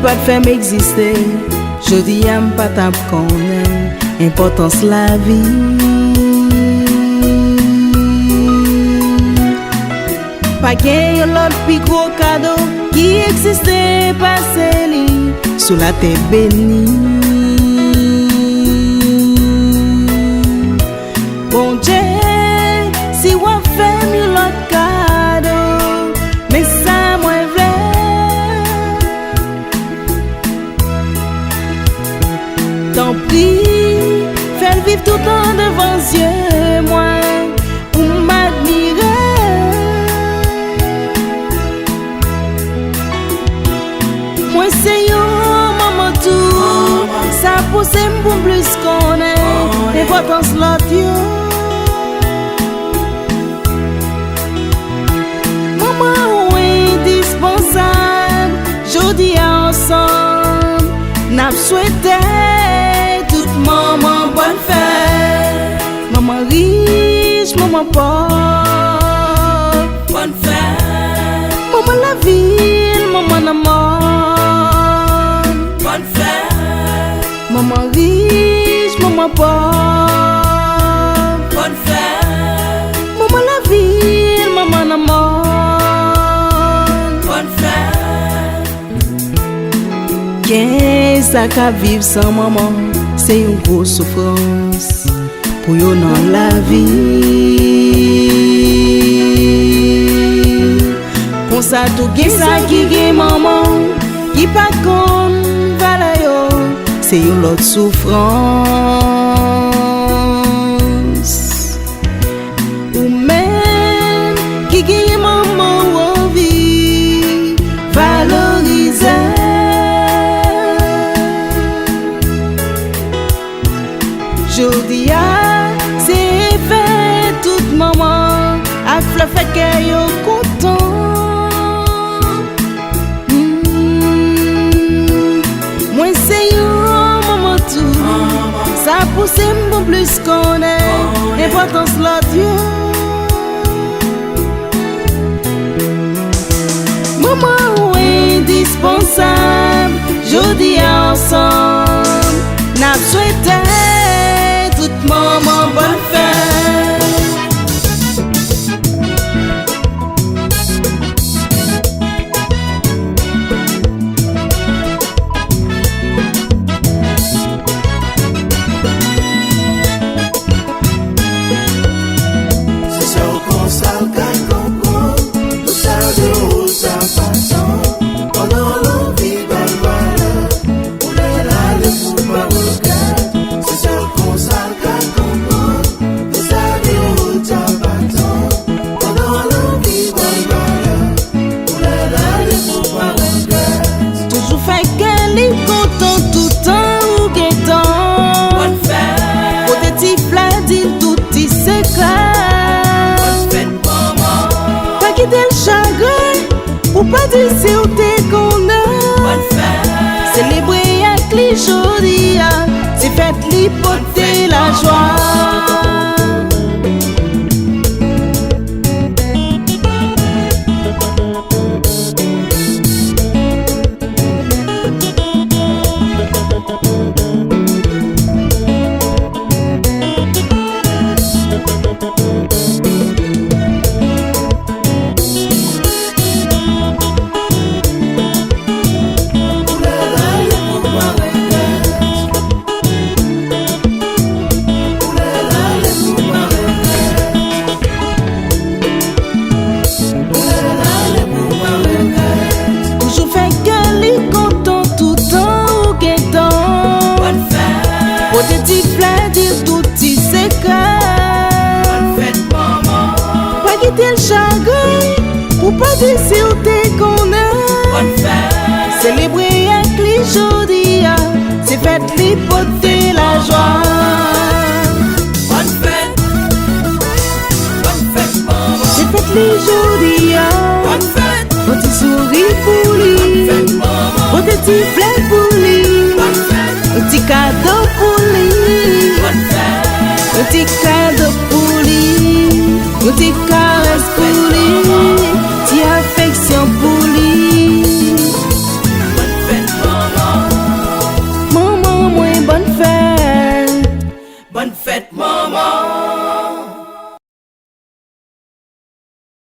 pas de faire m'exister. Je dis à pas tape qu'on aime importance la vie. Pas qu'il y ait l'autre plus gros cadeau qui existait passé li sous la terre bénie. Bon Dieu, si on fait mieux l'autre cadeau, mais ça moi vrai. Tant pis, fais vivre tout le temps devant les yeux, moi, pour m'admirer. Moi c'est yo, maman tout, ça pousse pour plus qu'on est, l'importance l'autre yo. Maman ou indispensable, jodi ensemble, n'a souhaité toute maman bonne fête. Maman riche, maman pauvre, bonne fête. Maman la ville, maman la mort, bonne fête. Maman riche, maman pauvre, bonne fête. Maman la ville, maman la mort, bonne fête. Qu'est-ce qu'à vivre sans maman, c'est une grosse souffrance pour yo dans la vie. Pour ça tout qui ça qui gagne maman, qui pas con valeur yo, c'est une autre souffrance. Ou même qui gagne maman ou vie valoriser. Jodi a, c'est fait toute maman, a le fait que yo content. Moi c'est yo maman tout, ça pousse m'bon plus qu'on est, importance l'autre yo. Maman ou indispensable, jodi ensemble, n'a souhaité toute maman bonne fête. C'est ça qu'on s'en gagne comme nous ça de haut ça façon. Pendant l'envie bonne valeur, on est là le pouvoir regard. C'est ça qu'on s'en gagne comme nous ça de haut ça façon. Pendant l'envie bonne valeur, on est là le pouvoir regard. Toujours fait qu'elle est content tout temps ou guettant. Bonne fête, Côté tifla dit tout y s'éclate. bonne fête maman, Pas quitter le chagrin, ou pas dire si ou t'es qu'on a. bonne fête, Célébrer avec les jodi, c'est fait l'hypothèse la joie. Toujours fait qu'elle est content tout temps ou guettant. bonne fête, Côté tifla dit tout y s'éclate. bonne fête maman, Pas quitter le chagrin, ou pas dire si ou t'es qu'on a. bonne fête, Célébrer avec les jodi, c'est fait l'hypothèse la joie. bonne fête maman, C'est fait les jodi, bonne fête, on te sourit pour lui, fête maman, on te tifle pour lui, bonne fête, un petit cadeau pour lui, bonne fête, un petit cadeau pour lui, un petit caresse pour lui, petite affection pour lui. bonne fête maman. Bonne fête, maman.